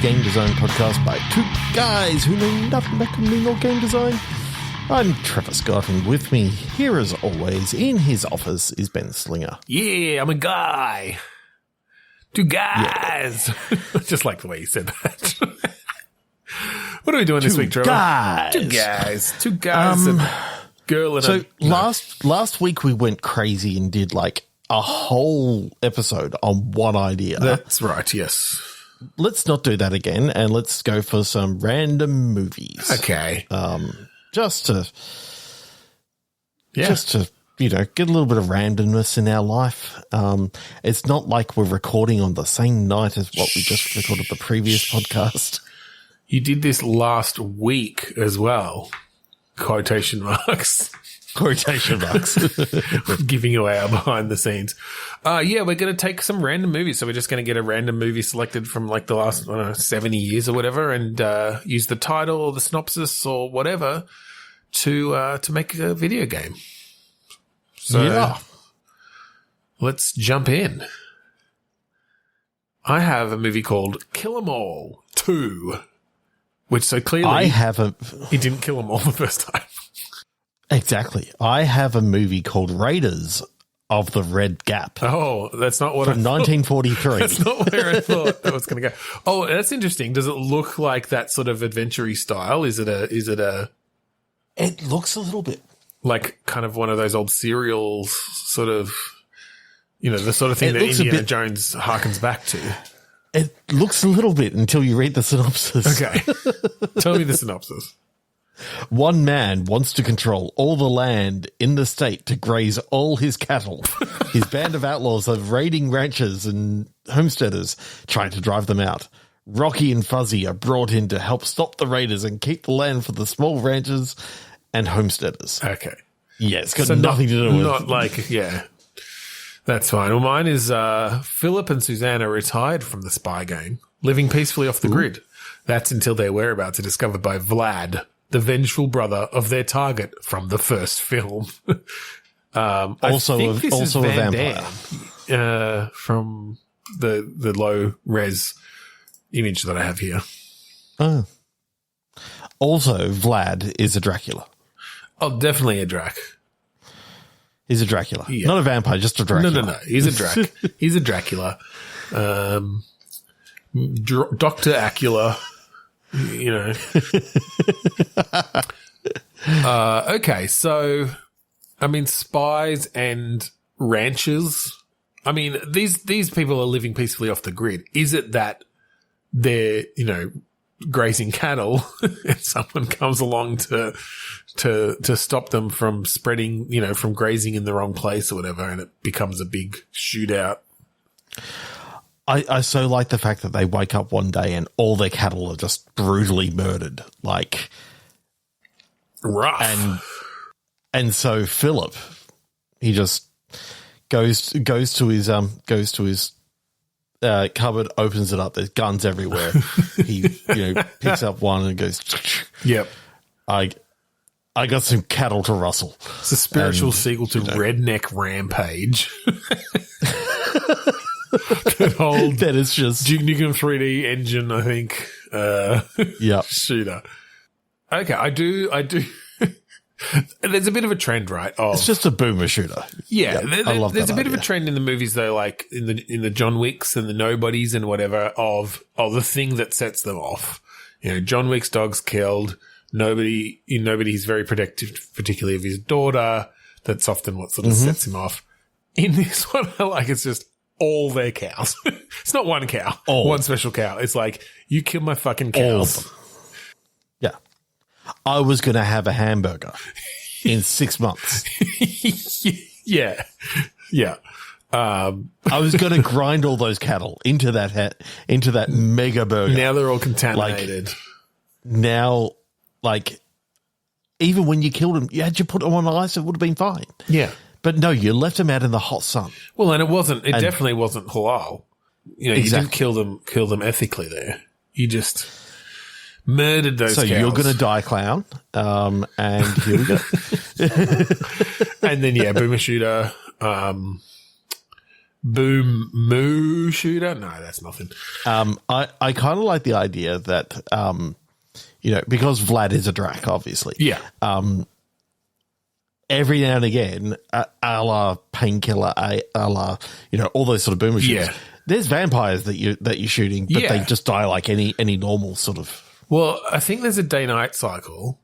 game design podcast by two guys who know nothing about computing or game design. I'm Trevor Scott, and with me here as always in his office is Ben Slinger. Yeah, I'm a guy. Two guys. Yeah. Just like the way you said that. What are we doing this week, Trevor? Two guys. And girl and last week we went crazy and did like a whole episode on one idea. That's right, yes. Let's not do that again, and let's go for some random movies. Okay. Just to get a little bit of randomness in our life. It's not like we're recording on the same night as what we just recorded the previous podcast. You did this last week as well. Quotation marks. Quotation marks. Giving away our behind the scenes. We're going to take some random movies. So we're just going to get a random movie selected from like the last, 70 years or whatever, and use the title or the synopsis or whatever to make a video game. So let's jump in. I have a movie called Kill 'Em All 2, which so clearly he didn't kill them all the first time. Exactly. I have a movie called Raiders of the Red Gap. Oh, that's not what from 1943. That's not where I thought that was going to go. Oh, that's interesting. Does it look like that sort of adventure-y style? Is it a? It looks a little bit like kind of one of those old serials, sort of, the sort of thing that Indiana Jones harkens back to. It looks a little bit until you read the synopsis. Okay, tell me the synopsis. One man wants to control all the land in the state to graze all his cattle. His band of outlaws are raiding ranchers and homesteaders, trying to drive them out. Rocky and Fuzzy are brought in to help stop the raiders and keep the land for the small ranchers and homesteaders. Okay. Yeah, it's got nothing to do with... Not like, yeah. That's fine. Well, mine is Philip and Susanna retired from the spy game, living peacefully off the grid. That's until their whereabouts are discovered by Vlad, the vengeful brother of their target from the first film. Also a vampire. From the low res image that I have here. Oh. Also, Vlad is a Dracula. Oh, definitely a Drac. He's a Dracula. Yeah. Not a vampire, just a Dracula. No. He's a Drac. He's a Dracula. Dr. Acula. Okay, so spies and ranchers. These people are living peacefully off the grid. Is it that they're grazing cattle and someone comes along to stop them from spreading, from grazing in the wrong place or whatever, and it becomes a big shootout? I so like the fact that they wake up one day and all their cattle are just brutally murdered. Like, rough. And so Philip, he just goes to his cupboard, opens it up. There's guns everywhere. He picks up one and goes, "Yep, I got some cattle to rustle." It's a spiritual sequel to Redneck Rampage. That is just Duke Nukem 3D engine, I think. Shooter. Okay, I do. There's a bit of a trend, right? It's just a boomer shooter. Yeah, I love there's that a bit idea. of a trend in the movies, though, like in the John Wicks and the Nobodies and whatever, of the thing that sets them off. John Wick's dog's killed. Nobody's very protective, particularly of his daughter. That's often what sort of sets him off. In this one, I like it's just all their cows. It's not one cow, one special cow. It's like, you kill my fucking cows. Yeah. I was going to have a hamburger in 6 months. Yeah. I was going to grind all those cattle into that mega burger. Now they're all contaminated. Now, even when you killed them, you had to put them on ice, it would have been fine. Yeah. But no, you left them out in the hot sun. Well, and it definitely wasn't halal. You didn't kill them ethically there. You just murdered those cows. So you're going to die, clown. And here we go. And then, Boomer Shooter, boom moo shooter. No, that's nothing. I kind of like the idea that, because Vlad is a Drac, obviously. Yeah. Every now and again, a la Painkiller, a la, all those sort of boomer shooters. Yeah. There's vampires that you're shooting, but they just die like any normal sort of. Well, I think there's a day-night cycle.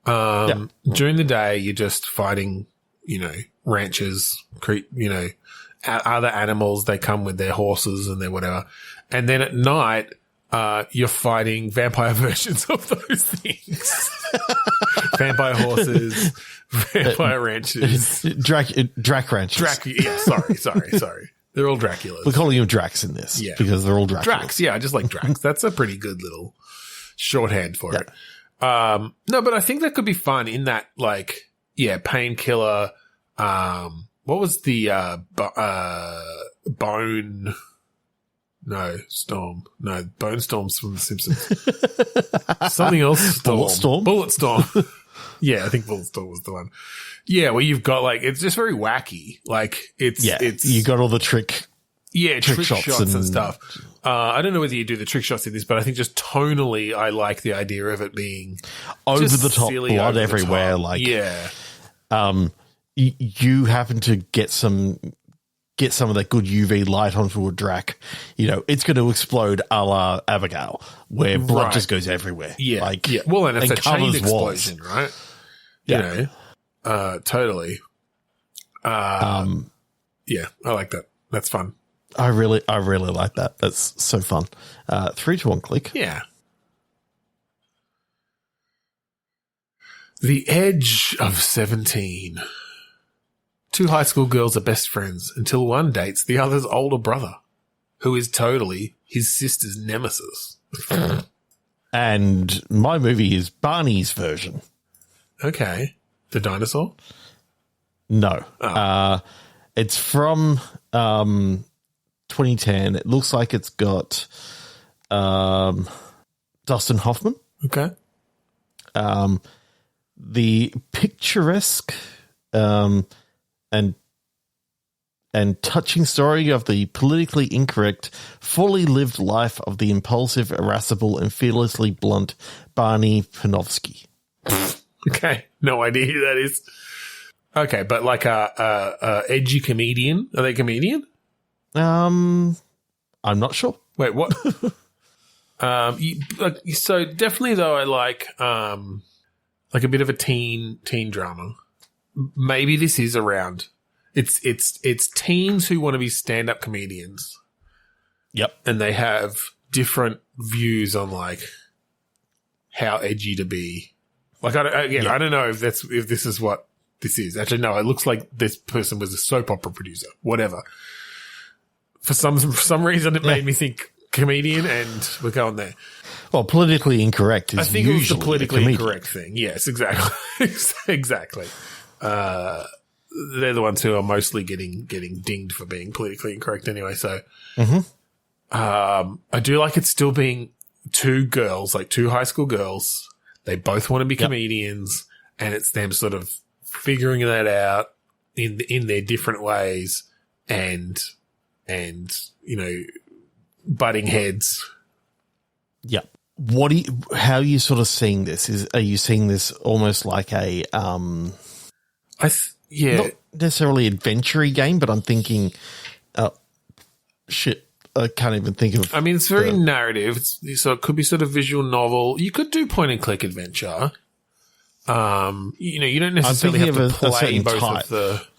During the day, you're just fighting, ranchers, other animals. They come with their horses and their whatever. And then at night, you're fighting vampire versions of those things. Vampire horses, vampire ranchers. Drac ranchers. Sorry. They're all Draculas. We're calling them Dracs in this because they're all Draculas. Dracs, I just like Dracs. That's a pretty good little shorthand for it. No, but I think that could be fun in that, Painkiller. What was the Bone? No, Storm. No, Bone Storm's from The Simpsons. Something else. Storm. Bullet Storm. Yeah, I think Bullet Storm was the one. Yeah, where you've got it's just very wacky. It's you got all the trick shots and stuff. I don't know whether you do the trick shots in this, but I think just tonally, I like the idea of it being over the top, blood everywhere. You happen to get some of that good UV light onto a Drac. It's going to explode a la Abigail, where blood just goes everywhere. Yeah, Well, and it's a chain explosion, right? Totally. Yeah, I like that. That's fun. I really like that. That's so fun. 3 to 1 click. Yeah. The Edge of 17. 2 high school girls are best friends until one dates the other's older brother, who is totally his sister's nemesis. And my movie is Barney's version. Okay. The dinosaur? No. Oh. It's from 2010. It looks like it's got Dustin Hoffman. Okay. The picturesque and touching story of the politically incorrect, fully lived life of the impulsive, irascible, and fearlessly blunt Barney Panofsky. Okay, no idea who that is. Okay, but a edgy comedian? Are they comedian? I'm not sure. Wait, what? So definitely though, I like a bit of a teen drama. Maybe this is around. It's teens who want to be stand-up comedians. Yep, and they have different views on how edgy to be. I don't know if this is what this is. Actually, no. It looks like this person was a soap opera producer. Whatever. For some reason, it made me think comedian, and we're going there. Well, politically incorrect is I think usually it was the politically incorrect thing. Yes, exactly. Exactly. They're the ones who are mostly getting dinged for being politically incorrect anyway. So, I do like it still being 2 girls, 2 high school girls. They both want to be comedians, and it's them sort of figuring that out in their different ways, and butting heads. Yep. How are you sort of seeing this? Are you seeing this almost like a not necessarily adventure-y game, but I'm thinking, I can't even think of. I mean, it's very narrative, so it could be sort of visual novel. You could do point-and-click adventure. You don't necessarily have to play both type. Of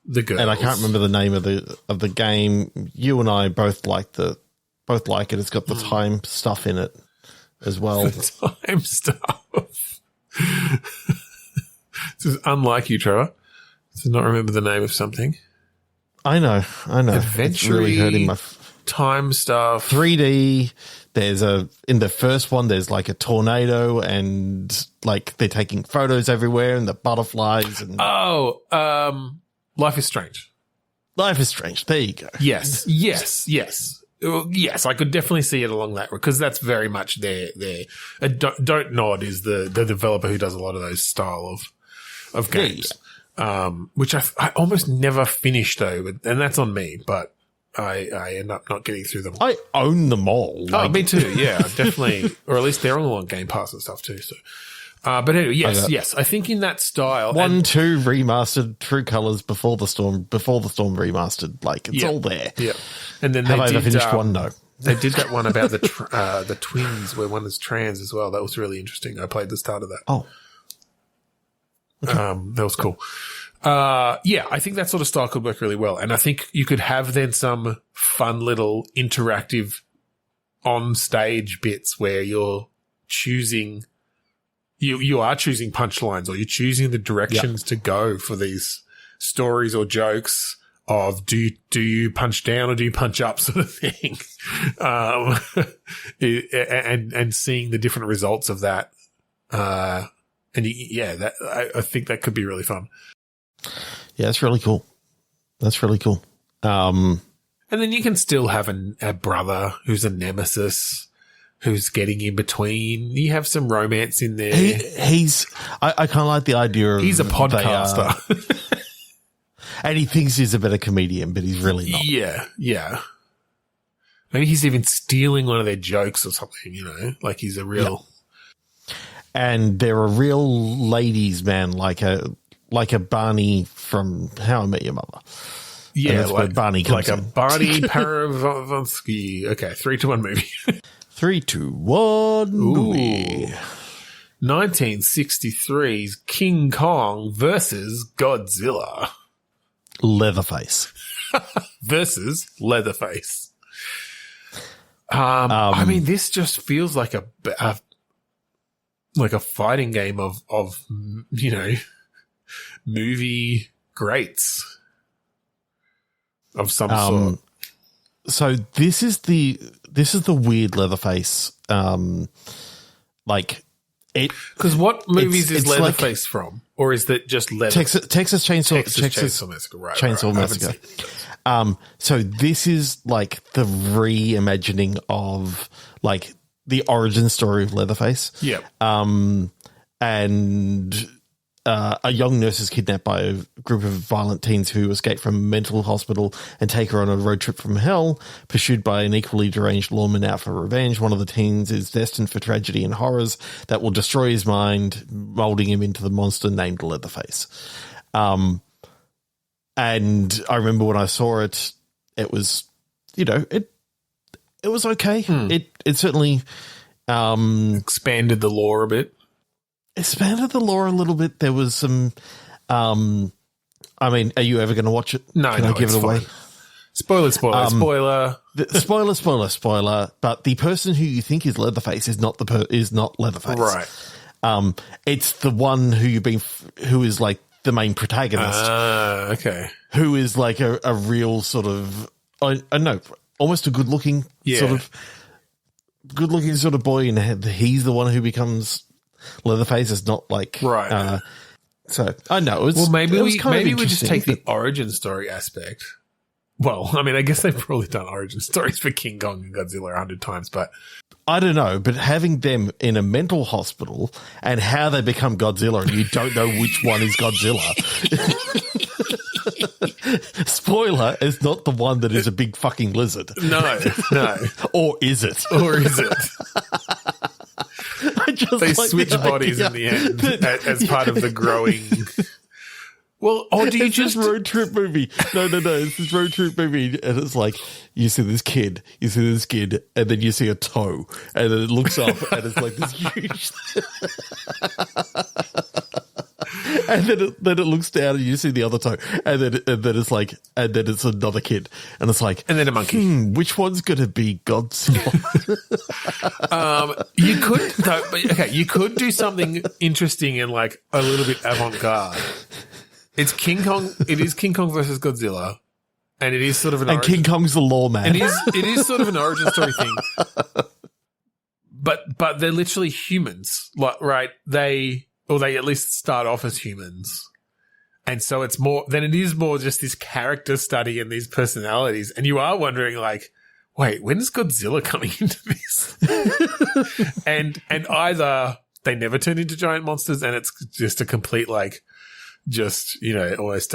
the girls. And I can't remember the name of the game. You and I both like it. It's got the time stuff in it as well. The time stuff. This is unlike you, Trevor, to not remember the name of something. I know. Adventure, it's really hurting my time stuff. 3D. There's in the first one, there's a tornado, and they're taking photos everywhere, and the butterflies. And Life is Strange. Life is Strange. There you go. Yes. Yes, I could definitely see it along that, because that's very much their. Don't Nod is the developer who does a lot of those style of games. which I almost never finish though, and that's on me. But I end up not getting through them. I own them all. Me too. Yeah, definitely. Or at least they're all on Game Pass and stuff too. So, but anyway, yes. I think in that style, 1, 2 remastered, True Colors Before the Storm remastered. Like it's all there. Yeah, and then have I ever finished one? No. They did that one about the twins where one is trans as well. That was really interesting. I played the start of that. Oh. Okay. That was cool. I think that sort of style could work really well. And I think you could have then some fun little interactive on stage bits where you're choosing, you are choosing punchlines or you're choosing the directions to go for these stories or jokes of do you punch down or do you punch up sort of thing. And seeing the different results of that. I think that could be really fun. Yeah, that's really cool. And then you can still have a brother who's a nemesis, who's getting in between. You have some romance in there. I kind of like the idea of he's a podcaster. And he thinks he's a better comedian, but he's really not. Yeah. Maybe he's even stealing one of their jokes or something, like he's a real... Yeah. And they're a real ladies' man, like a Barney from How I Met Your Mother. Yeah, like Barney comes like a Barney Paravonsky. Okay, 3, 2, 1 movie. 3, 2, 1 movie. 1963's King Kong versus Godzilla. Leatherface. Versus Leatherface. I mean, this just feels like a fighting game of movie greats of some sort. So this is the weird Leatherface. Because what movies is Leatherface from, or is that just Leatherface? Texas Chainsaw Massacre, right? Chainsaw Massacre. So this is like the reimagining of like the origin story of Leatherface. Yeah. And a young nurse is kidnapped by a group of violent teens who escape from a mental hospital and take her on a road trip from hell, pursued by an equally deranged lawman out for revenge. One of the teens is destined for tragedy and horrors that will destroy his mind, molding him into the monster named Leatherface. And I remember when I saw it, it was, it was okay. It certainly expanded the lore a bit. Expanded the lore a little bit. There was some. I mean, are you ever going to watch it? No, Can I give it away? Spoiler. Spoiler. But the person who you think is Leatherface is not Leatherface, right? It's the one who is like the main protagonist. Okay. Who is like a real sort of, I know, almost a good looking sort of boy, and he's the one who becomes Leatherface. Is not like right. So I know. Maybe we just take the origin story aspect. Well, I mean, I guess they've probably done origin stories for King Kong and Godzilla 100 times, but I don't know. But having them in a mental hospital and how they become Godzilla, and you don't know which one is Godzilla. Spoiler, it's not the one that is a big fucking lizard. No. Or is it? They switch bodies in the end as part of the growing. Well, or do you just road trip movie? No. It's this road trip movie, and it's like you see this kid, and then you see a toe, and then it looks up, and it's like this huge. And then it looks down, and you see the other toe, and then it's like, and then it's another kid, and it's like, and then a monkey. Which one's going to be Godzilla? You could do something interesting and like a little bit avant-garde. It's King Kong. It is King Kong versus Godzilla, and it is sort of an. And King Kong's the lawman. It is sort of an origin story thing. But they're literally humans, like right? They at least start off as humans, and so it is more just this character study and these personalities, and you are wondering like, wait, when is Godzilla coming into this? and either they never turn into giant monsters, and it's just a complete like just, almost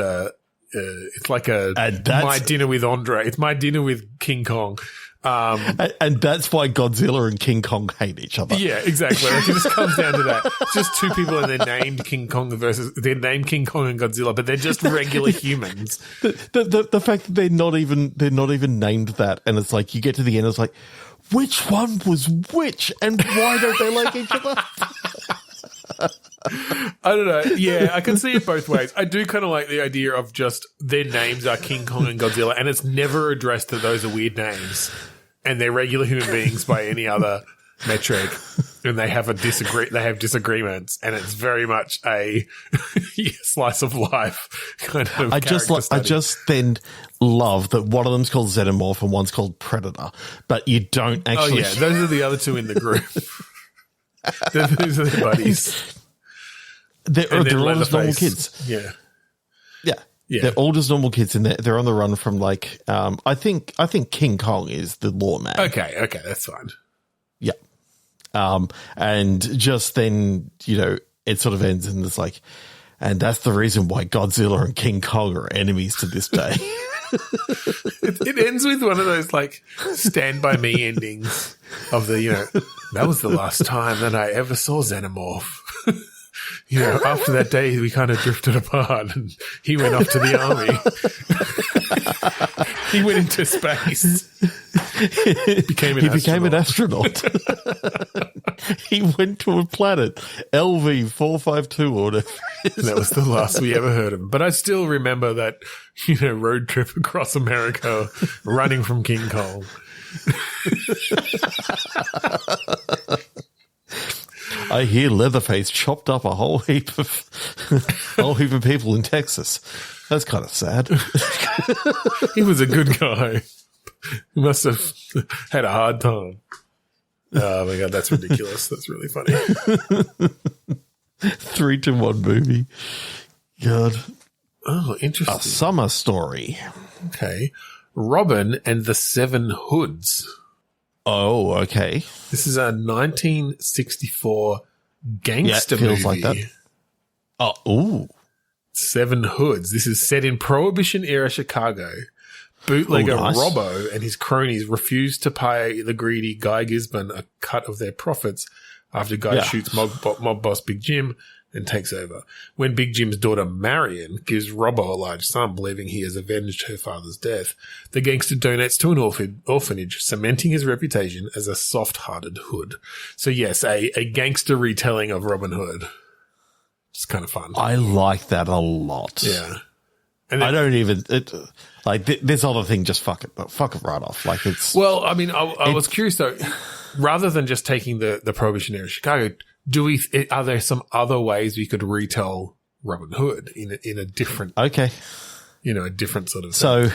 it's like my dinner with Andre. It's my dinner with King Kong. And that's why Godzilla and King Kong hate each other. Yeah, exactly. Like, it just comes down to that. It's just two people and they're named King Kong and Godzilla, but they're just regular humans. The fact that they're not even named that, and it's like you get to the end, it's like, which one was which, and why don't they like each other? I don't know. Yeah, I can see it both ways. I do kind of like the idea of just their names are King Kong and Godzilla, and it's never addressed that those are weird names, and they're regular human beings by any other metric, and they have disagreements, and it's very much a slice of life kind of. I just then love that one of them's called Xenomorph and one's called Predator, but you don't actually. Oh yeah, those are the other two in the group. Those are their buddies. They're all just normal kids. Yeah. They're all just normal kids, and they're on the run from like I think King Kong is the lawman. Okay, that's fine. Yeah. And just then, it sort of ends and it's like, and that's the reason why Godzilla and King Kong are enemies to this day. It ends with one of those like Stand By Me endings of the, that was the last time that I ever saw Xenomorph. After that day, we kind of drifted apart and he went off to the army. He went into space. He became an astronaut. He went to a planet, LV 452 or whatever. That was the last we ever heard of him. But I still remember that, road trip across America running from King Kong. I hear Leatherface chopped up a whole heap of people in Texas. That's kind of sad. He was a good guy. He must have had a hard time. Oh my God, that's ridiculous. That's really funny. 3-to-1 movie. God. Oh, interesting. A summer story. Okay. Robin and the Seven Hoods. Oh, okay. This is a 1964 gangster movie. Feels like that. Oh, ooh. Seven Hoods. This is set in Prohibition-era Chicago. Bootlegger Robbo and his cronies refuse to pay the greedy Guy Gisborne a cut of their profits after Guy shoots mob boss Big Jim and takes over. When Big Jim's daughter Marion gives Robbo a large sum, believing he has avenged her father's death, the gangster donates to an orphanage, cementing his reputation as a soft-hearted hood. So yes, a gangster retelling of Robin Hood. It's kind of fun. I like that a lot. Yeah. And then, I don't even this other thing. Just fuck it right off. Like it's. Well, I mean, I was curious though. Rather than just taking the Prohibition era Chicago, are there some other ways we could retell Robin Hood in a different? Okay. A different sort of. So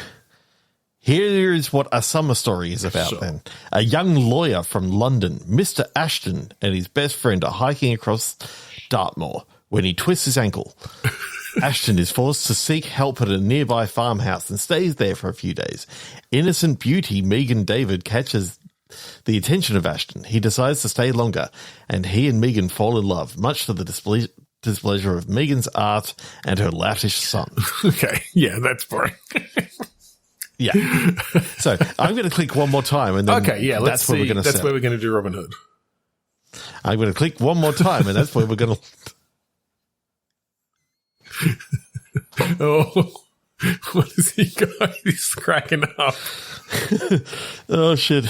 here is what A Summer Story is about. Sure. Then a young lawyer from London, Mr. Ashton, and his best friend are hiking across Dartmoor when he twists his ankle. Ashton is forced to seek help at a nearby farmhouse and stays there for a few days. Innocent beauty Megan David catches the attention of Ashton. He decides to stay longer, and he and Megan fall in love, much to the displeasure of Megan's aunt and her loutish son. Okay, yeah, that's boring. Yeah. So I'm going to click one more time, and then that's where we're going to do Robin Hood. I'm going to click one more time, and that's where we're going to. Oh, what is he got? He's cracking up. Oh, shit.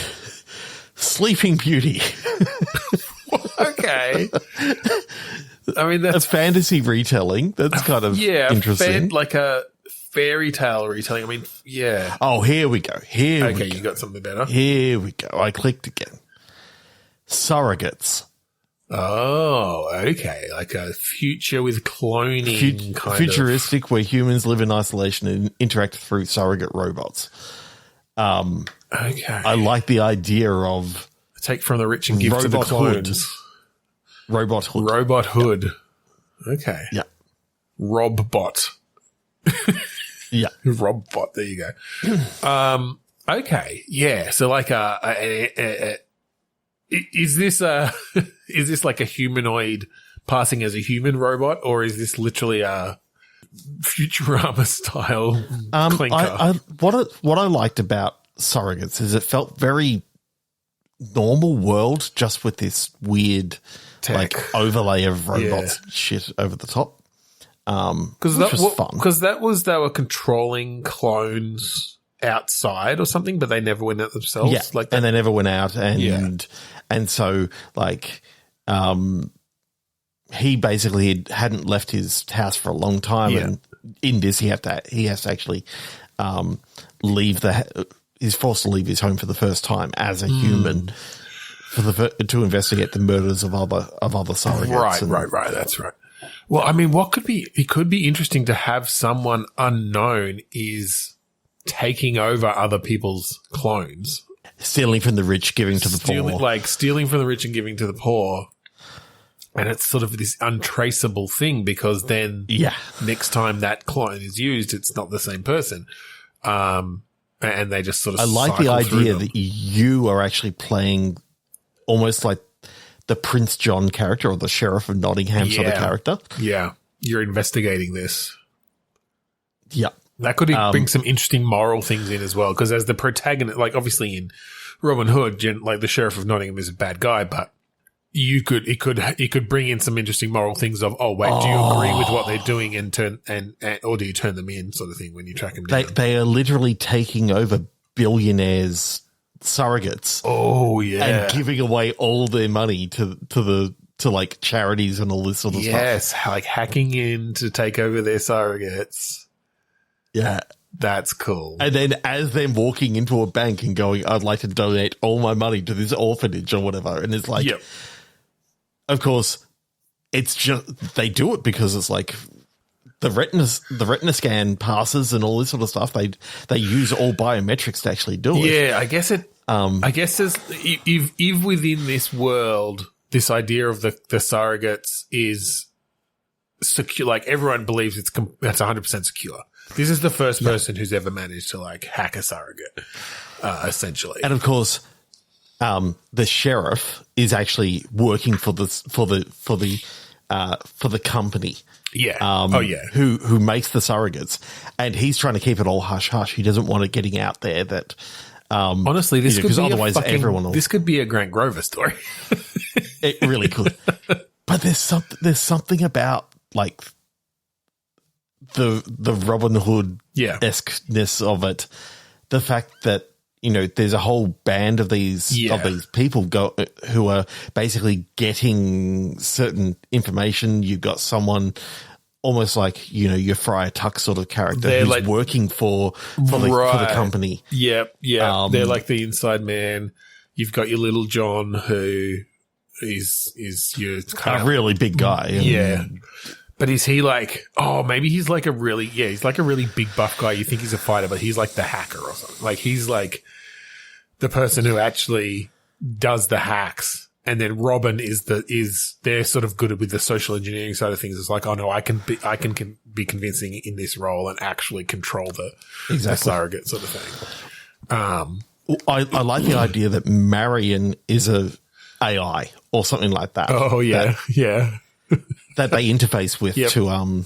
Sleeping Beauty. Okay. I mean, that's a fantasy retelling. That's kind of interesting. Like a fairy tale retelling. I mean, yeah. Oh, here we go. Okay, you got something better. Here we go. I clicked again. Surrogates. Oh, okay. Like a future with cloning futuristic where humans live in isolation and interact through surrogate robots. Okay. I like the idea of take from the rich and give to the clones. Robot Hood. Robot Hood. Yep. Okay. Yeah. Robbot. Yeah. Robbot. There you go. Okay. Yeah. So like is this like a humanoid passing as a human robot, or is this literally a Futurama style clinker. What I liked about Surrogates is it felt very normal world, just with this weird Tech. like overlay of robots shit over the top. Because which was fun. Because they were controlling clones outside or something, but they never went out themselves. Yeah, like and they never went out, and so like he basically hadn't left his house for a long time, and in this he has to actually leave he's forced to leave his home for the first time as a human to investigate the murders of other surrogates. Right. That's right. Well, I mean, it could be interesting to have someone unknown is taking over other people's clones. Stealing from the rich, giving to the poor. Stealing from the rich and giving to the poor. And it's sort of this untraceable thing because then next time that clone is used, it's not the same person. And they just sort of I like the cycle through idea them. that you are actually playing almost like the Prince John character or the Sheriff of Nottingham sort of character. Yeah. You're investigating this. Yeah. That could bring some interesting moral things in as well. Because as the protagonist, like obviously in Robin Hood, like the Sheriff of Nottingham is a bad guy, but it could bring in some interesting moral things of, do you agree with what they're doing or do you turn them in, sort of thing, when you track them down? They are literally taking over billionaires' surrogates. Oh yeah, and giving away all their money to like charities and all this sort of stuff. Yes, like hacking in to take over their surrogates. Yeah. That's cool. And then as they're walking into a bank and going, I'd like to donate all my money to this orphanage or whatever. And it's like, of course, it's just, they do it because it's like the retina scan passes and all this sort of stuff. They use all biometrics to actually do it. Yeah, I guess there's, if within this world, this idea of the surrogates is secure, like everyone believes that's 100% secure. This is the first person who's ever managed to like hack a surrogate, essentially. And of course, the sheriff is actually working for the company. Yeah. Who makes the surrogates, and he's trying to keep it all hush hush. He doesn't want it getting out there that. Honestly, this could be otherwise everyone will. This could be a Grant Grover story. It really could. But there's something about like the Robin Hood esqueness of it. The fact that, there's a whole band of these people who are basically getting certain information. You've got someone almost like, your Friar Tuck sort of character who's like working for the company. Yep. Yeah. They're like the inside man. You've got your little John who is your kind of really big guy. Yeah. But is he like, maybe he's like he's like a really big buff guy. You think he's a fighter, but he's like the hacker or something. Like he's like the person who actually does the hacks. And then Robin they're sort of good with the social engineering side of things. It's like, I can be convincing in this role and actually control the surrogate sort of thing. I like the idea that Marion is a AI or something like that. Oh yeah. That they interface with to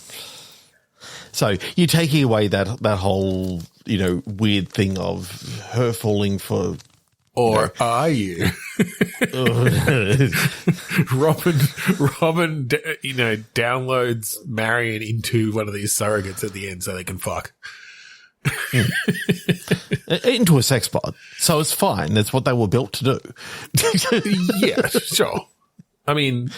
so you're taking away that whole weird thing of her falling for, or are you Robin downloads Marion into one of these surrogates at the end so they can fuck into a sex bot, so it's fine. That's what they were built to do. Yeah, sure. I mean,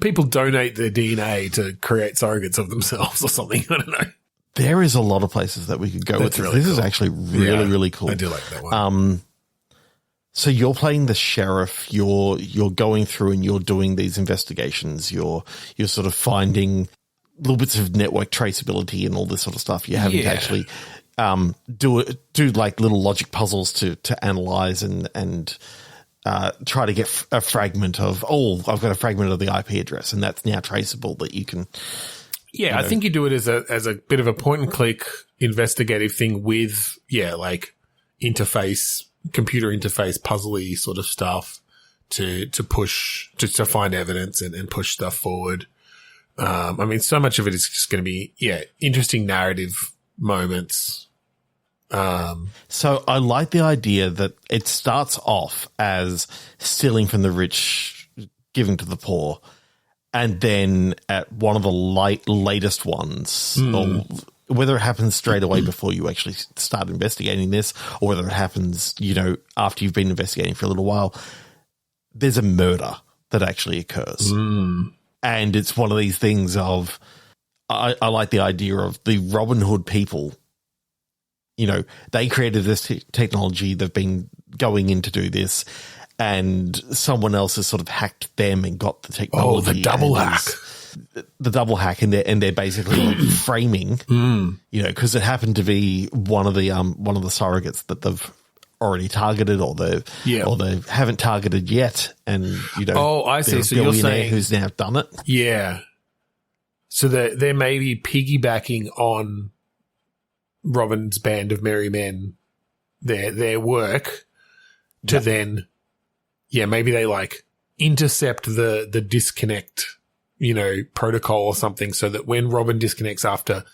people donate their DNA to create surrogates of themselves or something. I don't know. There is a lot of places that we could go with this. This is actually really, really cool. I do like that one. So you're playing the sheriff. You're going through and you're doing these investigations. You're sort of finding little bits of network traceability and all this sort of stuff. You're having to actually do like little logic puzzles to analyze and try to get a fragment of, I've got a fragment of the IP address, and that's now traceable that you can. Yeah, I think you do it as a bit of a point and click investigative thing with, like computer interface, puzzly sort of stuff to push, to find evidence and push stuff forward. I mean, so much of it is just going to be, interesting narrative moments. So I like the idea that it starts off as stealing from the rich, giving to the poor, and then at one of the latest ones, or whether it happens straight away before you actually start investigating this, or whether it happens, after you've been investigating for a little while, there's a murder that actually occurs. And it's one of these things of, I like the idea of the Robin Hood people. They created this technology. They've been going in to do this, and someone else has sort of hacked them and got the technology. Oh, the double hack. The double hack, and they're basically framing, because it happened to be one of the surrogates that they've already targeted, or they haven't targeted yet, and I see. So you're saying who's now done it? Yeah. So they're maybe piggybacking on Robin's band of merry men, their work, to then, maybe they intercept the disconnect, protocol or something, so that when Robin disconnects after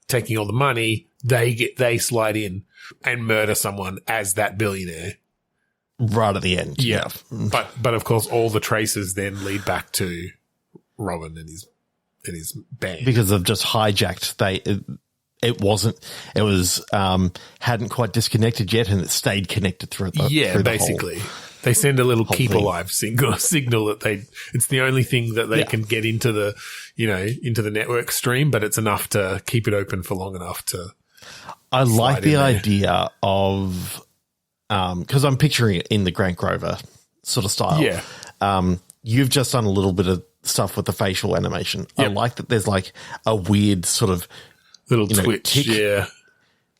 taking all the money, they slide in and murder someone as that billionaire right at the end. Yeah, but of course, all the traces then lead back to Robin and his band, because they've just hijacked. It hadn't quite disconnected yet, and it stayed connected through the basically. They send a little keep alive signal that it's the only thing that they can get into the, into the network stream, but it's enough to keep it open for long enough to. I like the idea of, because I'm picturing it in the Grant Grover sort of style. Yeah. You've just done a little bit of stuff with the facial animation. Yep. I like that there's a weird sort of little twitch,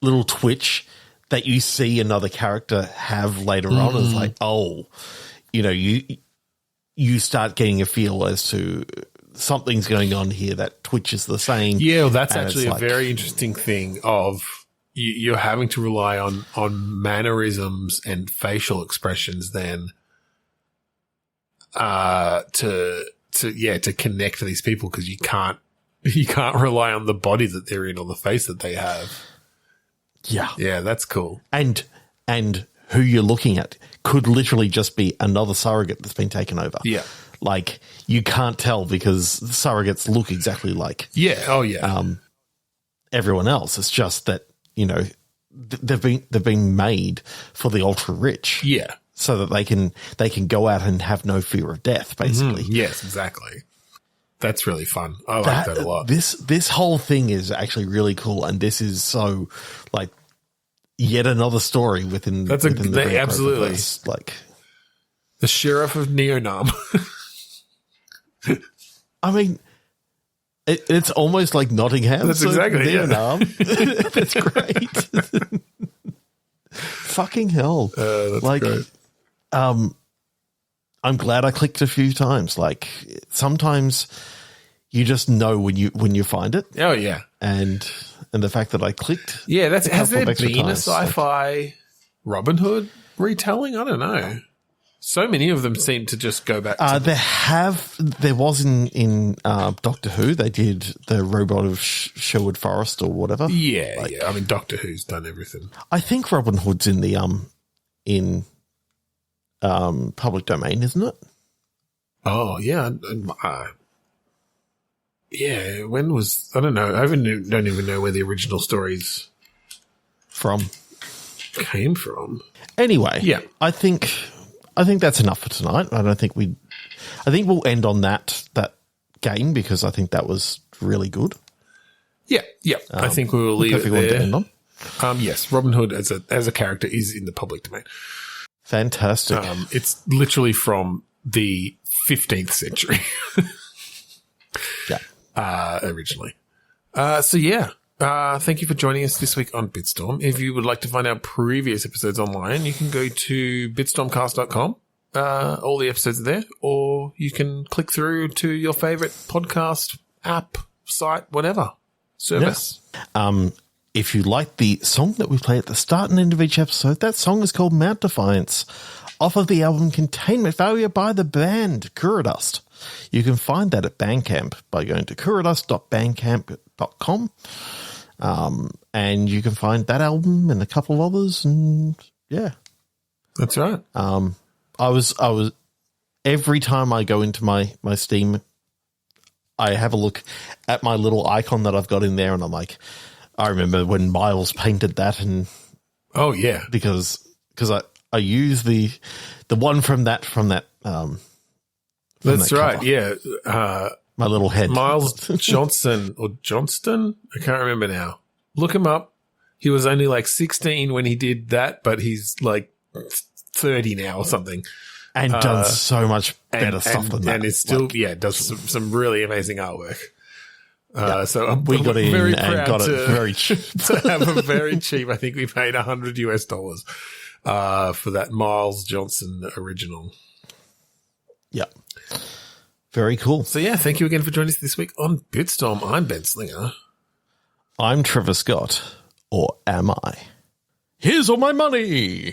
little twitch that you see another character have later on. It's like, you start getting a feel as to something's going on here. That twitch is the same. Yeah, well, that's actually a very interesting thing of you're having to rely on mannerisms and facial expressions then to connect to these people, because you can't rely on the body that they're in or the face that they have. Yeah. Yeah, that's cool. And who you're looking at could literally just be another surrogate that's been taken over. Yeah. You can't tell because surrogates look exactly like everyone else. It's just that, they've been made for the ultra rich. Yeah. So that they can go out and have no fear of death, basically. Yes, exactly. That's really fun. I like that a lot. This whole thing is actually really cool, and this is so yet another story within the absolutely verse, the sheriff of Neo Naarm. I mean, it's almost like Nottingham. That's exactly Neo Naarm. That's great. Fucking hell! That's great. I'm glad I clicked a few times. Sometimes you just know when you find it. Oh yeah, and the fact that I clicked. Yeah, has there been a sci-fi Robin Hood retelling? I don't know. So many of them seem to just go back. There was in Doctor Who. They did the Robot of Sherwood Forest or whatever. Yeah, yeah. I mean, Doctor Who's done everything. I think Robin Hood's in the public domain, isn't it? Oh yeah, yeah. When was, I don't know. I don't even know where the original stories came from. Anyway, yeah. I think that's enough for tonight. I think we'll end on that game, because I think that was really good. Yeah, yeah. I think we will leave it there. To end on. Yes, Robin Hood as a character is in the public domain. Fantastic. It's literally from the 15th century. Yeah. Originally. So yeah. Thank you for joining us this week on Bitstorm. If you would like to find our previous episodes online, you can go to bitstormcast.com. All the episodes are there, or you can click through to your favorite podcast app, site, whatever service. Yeah. If you like the song that we play at the start and end of each episode, that song is called Mount Defiance, off of the album Containment Failure by the band Kuradust. You can find that at Bandcamp by going to kuradust.bandcamp.com. And you can find that album and a couple of others, and yeah. That's right. I was every time I go into my Steam, I have a look at my little icon that I've got in there, and I'm like, I remember when Miles painted that, and oh yeah, because I use the one from that that's that right. cover. Yeah, My little head, Miles Johnson or Johnston. I can't remember now. Look him up. He was only like 16 when he did that, but he's like 30 now or something. and done so much better stuff than that. And it's still, does some really amazing artwork. So We got in very and proud got to, it very cheap. to have a very cheap. I think we paid $100 for that Miles Johnson original. Yeah. Very cool. So yeah, thank you again for joining us this week on Bitstorm. I'm Ben Slinger. I'm Trevor Scott, or am I? Here's all my money.